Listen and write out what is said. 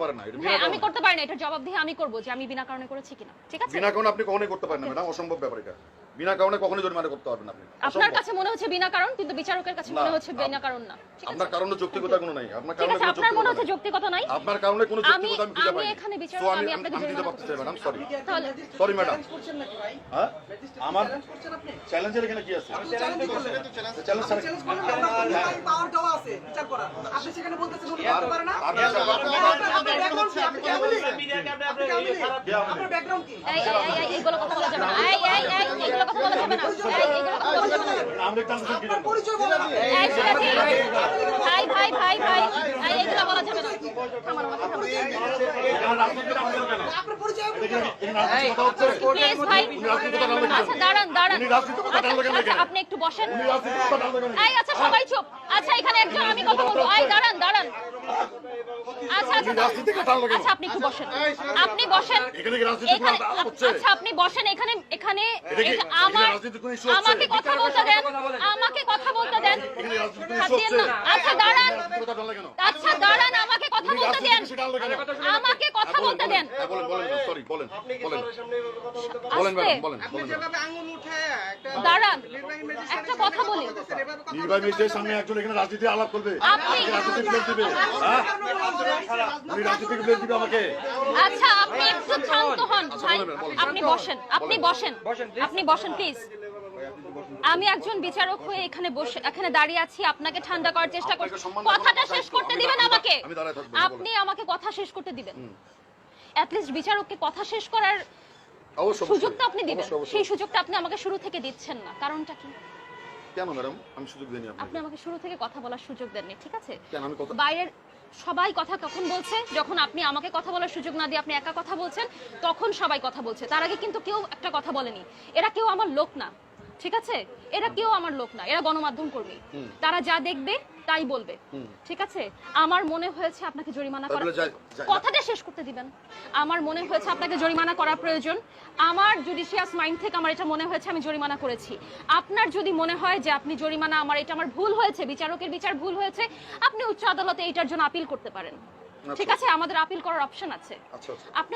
পারেন না, এটা বিনা হ্যাঁ, কারণে। আমি করতে পারি না, এটার জবাবদিহি আমি করব যে আমি বিনা কারণে করেছি কিনা। ঠিক আছে? বিনা কারণে আপনি কখনোই করতে পারেন না ম্যাডাম, অসম্ভব ব্যাপার এটা। বিনা কারণে কখনোই জরিমানা করতে পারবেন না আপনি। আপনার কাছে মনে হচ্ছে বিনা কারণ, কিন্তু বিচারকের কাছে মনে হচ্ছে বিনা কারণ না। ঠিক আছে? আপনার কারণে যৌক্তিকতা কোনো নাই। আপনার ঠিক কারণে আছে, কোনো আপনার মনে হচ্ছে যৌক্তিকতা যৌক্তিকতা নাই। আপনার কারণে কোনো যৌক্তিকতা আমি খুঁজে আমি পাইনি। এখানে বিচারক, So, আমি আপনাকে দিতে জরিমানা পারতেছি ম্যাডাম, সরি। তাহলে সরি ম্যাডাম। চ্যালেঞ্জ করছেন নাকি ভাই? হ্যাঁ? আমার চ্যালেঞ্জ করছেন আপনি? চ্যালেঞ্জের এখানে কি আছে? চ্যালেঞ্জ করলেন। Challenge sir. চ্যালেঞ্জ করলেন, আপনার কোথায় পাওয়ার দেওয়া আছে বিচার করার? আপনি সেখানে বলতেছেন উনি করতে পারে না? আর বিচার আপনার ব্যাকগ্রাউন্ড কি? আপনি কি আওয়ামী লীগ? আপনার ব্যাকগ্রাউন্ড কি? এইগুলো কথা বলা যাবে না। এইগুলো কথা বলা যাবে না। এইগুলো কথা বলা যাবে না। আমরা ট্রান্সলেশন কি আপনার জানো? পরিচয় বলেন। এই শুনেছি। ভাই, এইগুলো বলা যাবে না। থামান আমার কথা। এখানে রাজনীতি নাম কেন? আপনার পরিচয় বলেন। এখানে রাজনীতি কথা হচ্ছে। প্লিজ ভাই। উনি রাজনীতি কথা বলেন। আচ্ছা দাঁড়ান। উনি রাজনীতি কথা বলেন কেন এখানে? আপনি একটু বসেন। উনি রাজনীতি কথা বলেন কেন? এই আচ্ছা সবাই চুপ। আচ্ছা এখানে একজন আমি কথা বলবো। এই দাঁড়ান। আচ্ছা উনি রাজনীতি কথা বলেন কেন? আচ্ছা আপনি একটু বসেন। আপনি বসেন। এখানে কি রাজনীতি এখানে কথা হচ্ছে? আচ্ছা আপনি বসেন। এখানে এটা কি আমার রাজনীতি কোনো issue হচ্ছে? আমাকে কথা বলতে দেন। আমাকে কথা বলতে দেন। এখানে রাজনীতি কোনো হাত issue দিয়েন হচ্ছে? না। আচ্ছা দাঁড়ান। রাজনীতি কথা বলেন কেন? আচ্ছা দাঁড়ান, আমাকে কথা উনি বলতে রাজনীতি দেন। সেটা আনলো কেন? আমাকে কথা বলতে দেন। হ্যাঁ, বলেন, সরি, বলেন। বলেন আস্তে ম্যাডাম, বলেন। যেভাবে আঙ্গুল উঠায় একটা দাঁড়ান, নির্বাহী ম্যাজিস্ট্রেট একটা কথা বলি। নির্বাহী ম্যাজিস্ট্রেটের সামনে একজন এখানে রাজনীতি আলাপ করবে। আপনি রাজনীতি প্লেট দিবে। হ্যাঁ? উনি রাজনীতি প্লেট দিবে আমাকে। আচ্ছা আপনি একটু শান্ত হন ভাই। বলেন। আপনি বসেন আপনি বসেন প্লিজ। আমি একজন বিচারক হয়ে এখানে দাঁড়িয়ে আছি, আপনাকে ঠান্ডা করার চেষ্টা করছি। কথাটা শেষ করতে দিবেন আমাকে। আমি দাঁড়ায় থাকবো। আপনি আমাকে কথা শেষ করতে দিবেন। অ্যাট লিস্ট বিচারককে কথা শেষ করার অবশ্যই। সুযোগটা আপনি দিবেন। অবশ্যই। সেই সুযোগটা আপনি আমাকে শুরু থেকে দিচ্ছেন না। কারণটা কি? কেন ম্যাডাম? আমি সুযোগ দেইনি আপনি আপনাকে। আমাকে শুরু থেকে কথা বলার সুযোগ দেননি, ঠিক আছে? কেন আমি কথা বাইরের সবাই কথা কখন বলছে? যখন আপনি আমাকে কথা বলার সুযোগ না দিয়ে আপনি একা কথা বলছেন, তখন সবাই কথা বলছে। তার আগে কিন্তু কেউ একটা কথা বলেনি। এরা কেউ আমার লোক না, ঠিক আছে? এরা কেউ আমার লোক না, এরা গণমাধ্যম কর্মী। তারা যা দেখবে তাই বলবে, ঠিক আছে? আমার মনে হয়েছে আপনাকে জরিমানা করা, কথাটা শেষ করতে দিবেন। আমার মনে হয়েছে আপনাকে জরিমানা করা প্রয়োজন। আমার জুডিশিয়াস মাইন্ড থেকে আমার এটা মনে হয়েছে আমি জরিমানা করেছি। আপনার যদি মনে হয় যে আপনি জরিমানা এটা আমার ভুল হয়েছে, বিচারকের বিচার ভুল হয়েছে, আপনি উচ্চ আদালতে এটার জন্য আপিল করতে পারেন, ঠিক আছে? আমাদের আপিল করার অপশন আছে। আচ্ছা। আপনি